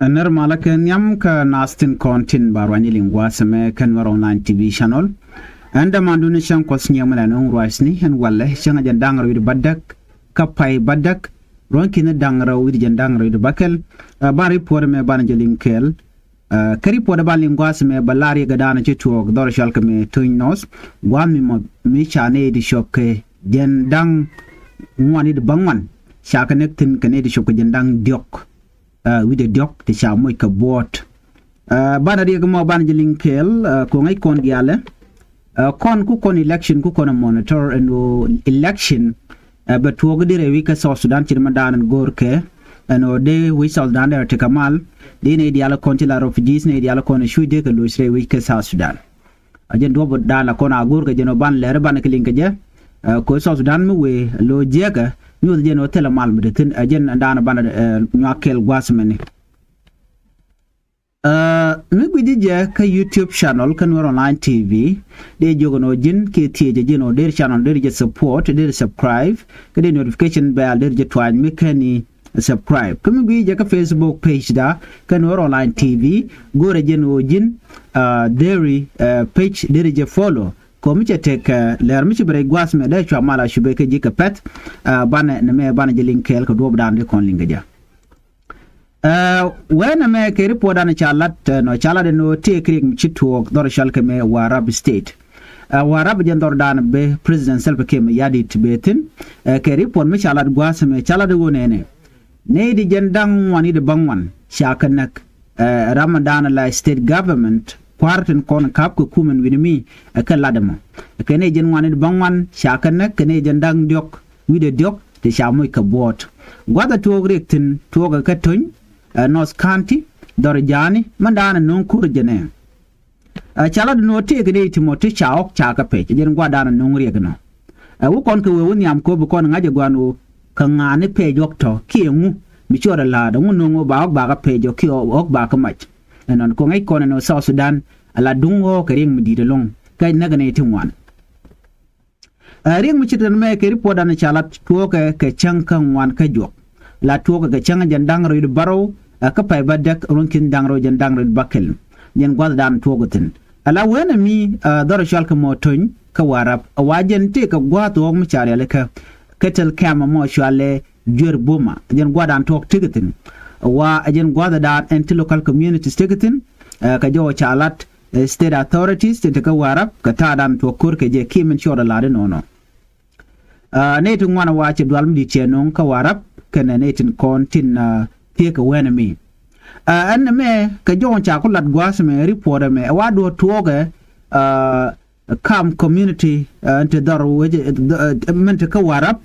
Ner malaken yam ka nastin kontin barwani lingwa seme kan war online TV channel. Anda manduni shan kwasnya mala non ruasni han walla shan ajan dangar wid badak kapai badak ronkin dangar wid jan dangar wid bakel bari por me ban jelin kel kari por ban lingwa seme balari gadana chitu dor shal kame tuinos gwami mo mi chane di shokke jan dang ngwani de bangwan shakanek tin kane di shokke jan dang diok with the doc the chamoy ka bot bana riga mo ban jelin kel ko ngai kon diale kon ku kon election ku kon monitor and election but wo gdire wi ka South Sudan ci mandan gorke and de wi South Sudan der te kamal de ne diala kon ti la refugees ne diala kon shu de ka lo sre wi ka South Sudan ajen do bod dala kon agur ka jeno ban lere ban ka lin ka je ko South Sudan mu we lo jega ñu jeno tele mal mu de tin ajen ndana ban ñakel gwasmene mi gudi je ka YouTube channel kan war online TV de jogono jin ke tieje jino der channel der je support der subscribe ka de notification bell der je twan mi kani subscribe kami bi je ka Facebook page da kan war online TV gore jeno jin dairy page der je follow ko mi tek leer mi ci bare gwas me da chwa mala shube ke jika pet bana ne me bana je linkel ko do dan kon linga ja when me ke report an chalat no chala de no te krik mi ci to dor shal ke me warab state warab je dor dan be president self ke me yadi tibetin ke report mi chalat gwas me chala de wonene ne di jendang wani de bangwan shakanak ramadan la state government kwartin kon kap ko kumen winimi ka ladama kene jen wani bangwan shakana kene jen dang diok wide diok te shamoy ka bot gwada to rektin to ga katun North County dorjani mandana non kurjene chala no te gede timoti chaok chaka pe jen gwada na non regno wu kon ko woni am ko bu kon ngaje gwanu ka ngane pe jokto kiengu mi chora la da ngo ba ka pe jokki ok ba ka mach non ko ngai kono no South Sudan ala dungo kering mi di long kay naga ne timwan ring mi chitan me ke report an chalat to ke chankan wan ka jok la to ke changa jandang ro baro ka pay badak ronkin dangro jandang ro bakel nyen gwal dan to gotin ala wena mi dor shal ka moton ka warap wajen te ka gwato mi chare le ka ketel kama mo shale jur boma jen gwadan to tigitin wa ajen gwada da anti local communities tigitin ka jo chalat state authorities te ka warap ka tadan to kur ke je kimen shoda lade nono ne tu ngwana wache dwalm di chenon ka warap kana ne tin kontin te ka wenemi an me ka jo cha ko lat gwas me report me wa do toge kam community ante dar waje mente ka warap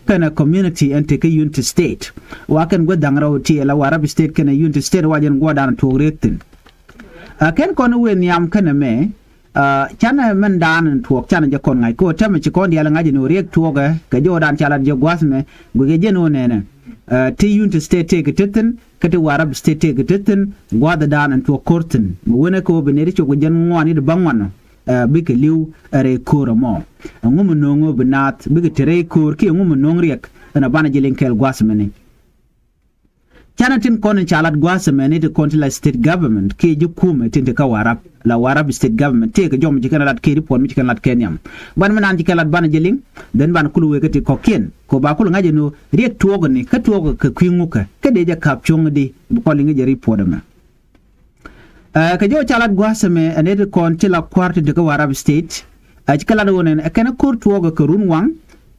kana community ante ka unity state wa kan go dangraw ti la warap state kana unity state wajen go dan to rektin ken kono wen yam kana me chana men dan tuok chana je kon ngai ko tama ci kon diala ngaji no rek tuoga ka jo dan chala je gwasme guge je no nene ti unity state take titten kati warab state take titten gwada dan an to korten wona ko beneri ci go jen ngwani de bangwano bike liw are kora mo ngum nongo benat bike tere kor ki ngum nong rek na bana jelen kel gwasme ni chanatin konin chalat gwasme ni de kontila state government ke ju kume tinte ka warab la warab state government te ka jom jikana lat ke report mi jikana lat kenyam ban menan jikalat bana jeling den ban kulu wekati kokken ko ba kulu ngaje no rek tuogo ni ka tuogo ka kwinguka ka de ja kap chongdi ko linga je report ma ka jo chalat gwasme ane de kontila kwarte de ka warab state jikala do wonen kana kur tuogo ka runwang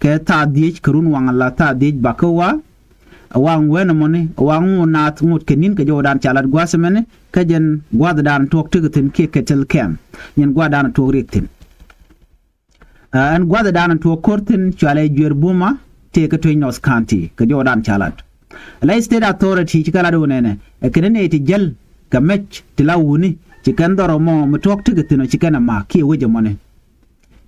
ka ta diich ka runwang la ta diich bakawa wang wena moni wang nat ngut kenin ke jodan chalat gwasmene ka jen gwada dan tok tigitin ke ketel kem yen gwada dan tok rektin an gwada dan tok kortin chale jwer buma te ka to North County ka jodan chalat la state authority chikala do nene e kenene ti jel ka mech tilawuni chikandoro mo tok tigitin chikana ma ke weje moni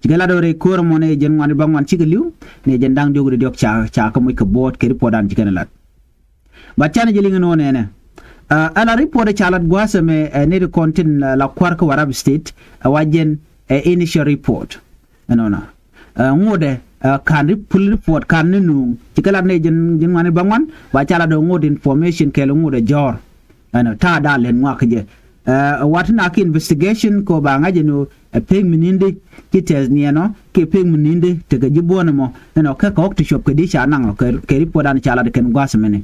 jigala do re kor mone jen ngani bangwan chigaliu ne jen dang jogu de cha ka moy ka bot ke report an jikana lat ba chana jelinga no nene ala report chalat gwasa me ne de kontin la kwar ka warab state wajen initial report anona ngode kan report kan nu jigala ne jen ngani bangwan ba chala do ngode information ke lo ngode jor ana ta da len ngwa ke je wat na ki investigation ko ba ngaje no peng mininde ki tes ni no ke peng mininde te ga jibona mo no ka ko to shop ke di cha nang ke report an cha la de ken gwas mene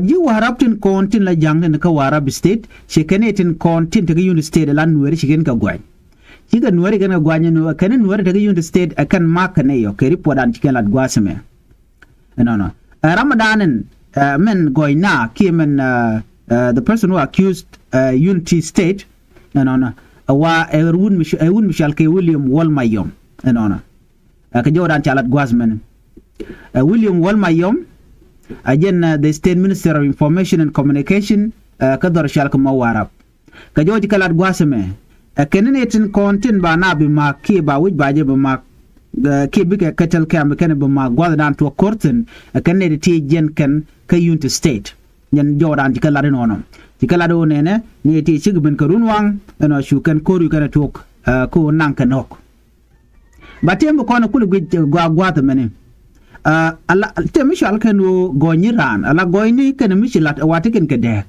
ji warab tin kontin la jang ne ka warab state she kenetin kontin te ga yun state la nuere shi ken ka gwai shi ga nuere ga gwanya no kenen nuere te ga yun state akan mak ne yo ke report an chiken la gwas me no ramadanen men goina ki men the person who accused Unity State wa erun Michel ke William Wolmayom ka jodan chalat gwasmen William Wolmayom again the State Minister of Information and Communication ka dor shal ka mawarab ka jodi kalat gwasme kenenetin kontin ba na bi ma ki ba wij ba je ba ma ki bi ka katal ka ba ba ma gwadan to korten kenede ti jen kan ka Unity State nyen jodan ci kala nono ci kala do nene ni ti ci ben ko runwang no shukan ko ru kana tok ko nan kanok batem ko na kulu gwa ta mene ala te mishal kanu gonyiran ala goyni kana mishilat wati ken kede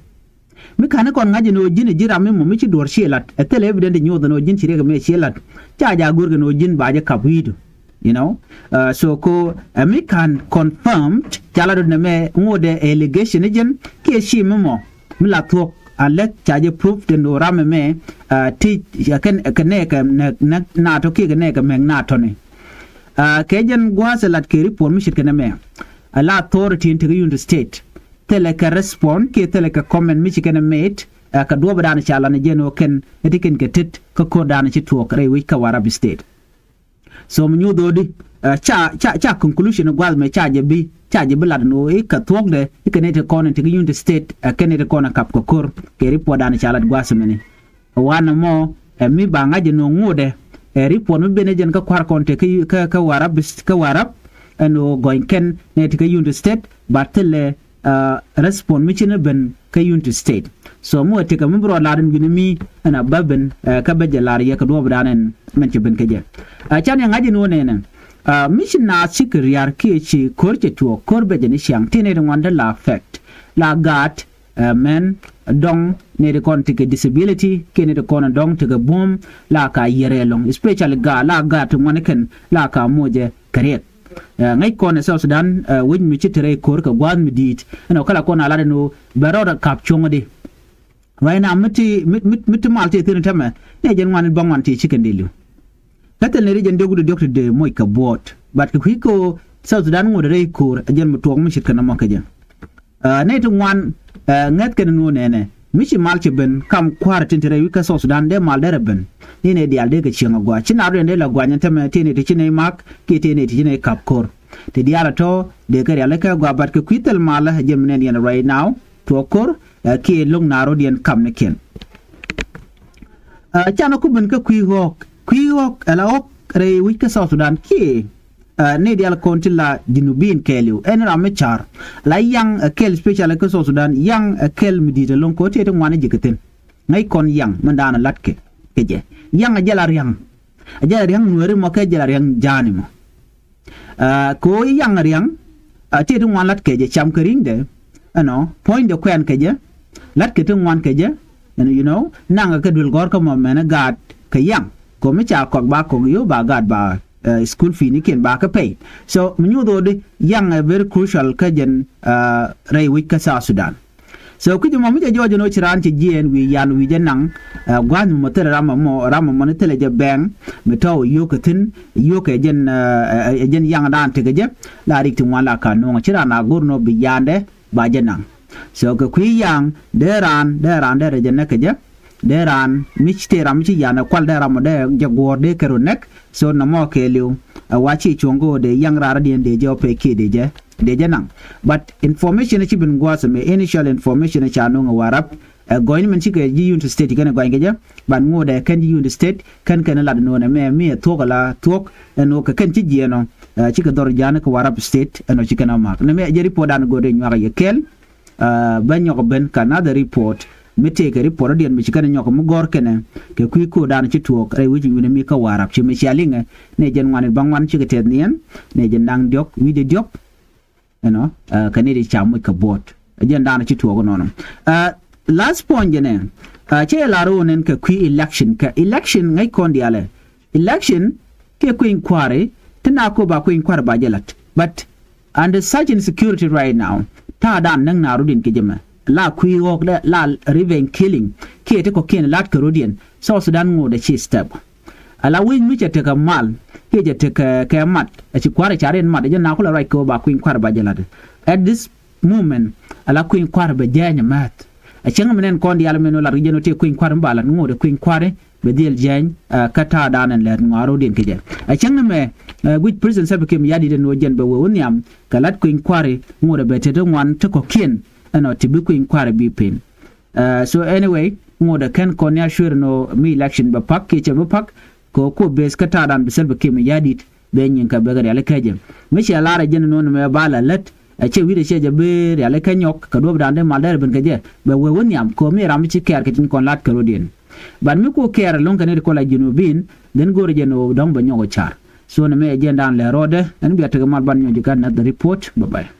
mi kana kon ngaji no jini jira mi mo mi ci dor shelat tele evident nyodo no jin ci rega me shelat ja gurga no jin baaje kapwido you know so ko me can confirm chala do me ngode allegation jen ke shi mo mila tok alek chaje proof de no rame me ti kan na to ke ne ka men na to ne ke jen gwasalat ke report mi shirkana me ala authority in the state tele ka respond ke tele ka comment mi shirkana mate ka do badana chala ne jeno ken etiken ke tit ko dana ci tok re wi ka warabi state so mnyu dodi cha conclusion gwal me chaje bi lad no e ka tok de e kenete konen te Unity State kenete kona kap ko kor ke report dan chalat gwasmene wana mo mi ba ngaje no ngude report mi bene jen ka kwar konte ka warab no goin ken ne te Unity State batele respond mi chine ben ka Unity State so mo te ka mi bro laden gini mi ana baben ka beje lar ye ka do badanen men ci ben ke je chan ngaje no ne mission na sikir yar ke ci korje to korbe je ni siang tine de wanda la effect la gat men dong ne de kon tike disability ke ne de kon dong tike boom la ka yere long especially la gat moneken la ka moje kariet ngai kon so Sudan win mi ci tere kor ka gwan mi dit no kala kon ala no baroda kap chongode right now miti malte tin tama ne jen wan bangwan ti chicken delu katel ne region dogu doctor de moy ka bot but ko hiko South Sudan ngode re kur ajen mutong mi shikana makajen ne to wan ngat ken no ne mi ci malche ben kam kwar tintere wi ka South Sudan de mal dere ben ni ne dial de ka chinga gwa china ro de la gwa nyanta me tini de chine mak ke tini de chine kap kor te diala to de ka yale ka gwa but ko kwitel mala jemne ni right now to kor ki long naro dien kam ne ken chana ku ben ka kwiwok ala ok re wi ka South Sudan ki ne dial kontilla jinubin keliu en ramechar la yang kel special ka South Sudan yang kel midita long ko te ngwane jiketen ngai kon yang mandana latke keje yang ajalar yang nuere mo ke jalar yang jani mo ko yang riang te ngwan lat keje cham kering de ano point de kwen keje lat ke ngwan keje you know nanga ke dul gor ko mo mena gad ke yang ko me cha ko ba ko yo ba gad ba school fee ni ken ba ka pay so mnyu do de yang very crucial ka jen ray week ka South Sudan so ku mo mi jojo no chiran ci jien wi yan wi jenang gwan mo tere rama mo ne tele je bang me taw yo ka tin yo ka jen yang dan te je la rik ti wala ka no chirana gurno bi yande ba jenang so ka ku yang deran de je ne ka je deran michte ram ci yana kwal de ram de jagor de kero nek so na mo ke liu wachi chongo de yang rara de je pe ke de je nang but information ci bin gwas me initial information ci anu warap goin men ci ke Unity State kan goin ge ban ngode kan Unity State kan la no na me tokala tok no ka kan ci je no ci ka dor jana ko warap state no ci kana mak na me je report dan gode nyara ye kel ban nyoko ben Canada report mi take report dien mi chikane nyoko mu gor kene ke ku ko dan ci tuok re wi mi mi ka warap ci mi chalinga ne jen ngwane bangwan ci ketet nien ne jen nang diok wi de diok you know kanidi chamu ka bot agenda na ci tuogo nono last point jene che la ro nen ka qui election ngai kondi ale election ke ku inquiry tina ko ba ku inquiry ba jelat but under such insecurity right now ta dan nang na rudin ke jema la ku yok la revenge killing ke te ko ken lat ka rudin so Sudan ngo da chi step ala win mi te ka mal ke je te ka mat a ci kware chare mat je na ko la right ko ba ku inquiry ba jelat at this moment ala ku inquiry ba janya mat a chenga menen kondi ala meno la rigeno te ku inquiry mbala ngo de ku inquiry be diel jeng kata danan le ngaro din ke je a chenga me which prison sabe ke mi yadi den no jen be woniam kalat ku inquiry ngo de be te ngwan te ko kin ano te bi ku inquiry bi pen so anyway ngo de ken konya sure no mi election ba pak ke che ba pak ko bes kata dan be sabe ke mi yadi be nyin ka be ga ale keje mi che lara jen no me bala let a che wi de che je be ale kenyok ka do dan de mal der ben ke je be woniam ko mi ram ci ker ke tin kon lat ka rodin ban mi ko kera lon kanere ko la junubin den gore jeno dom ba nyogo char so na me agenda le rode en biata mal ban nyoji kan na the report bye bye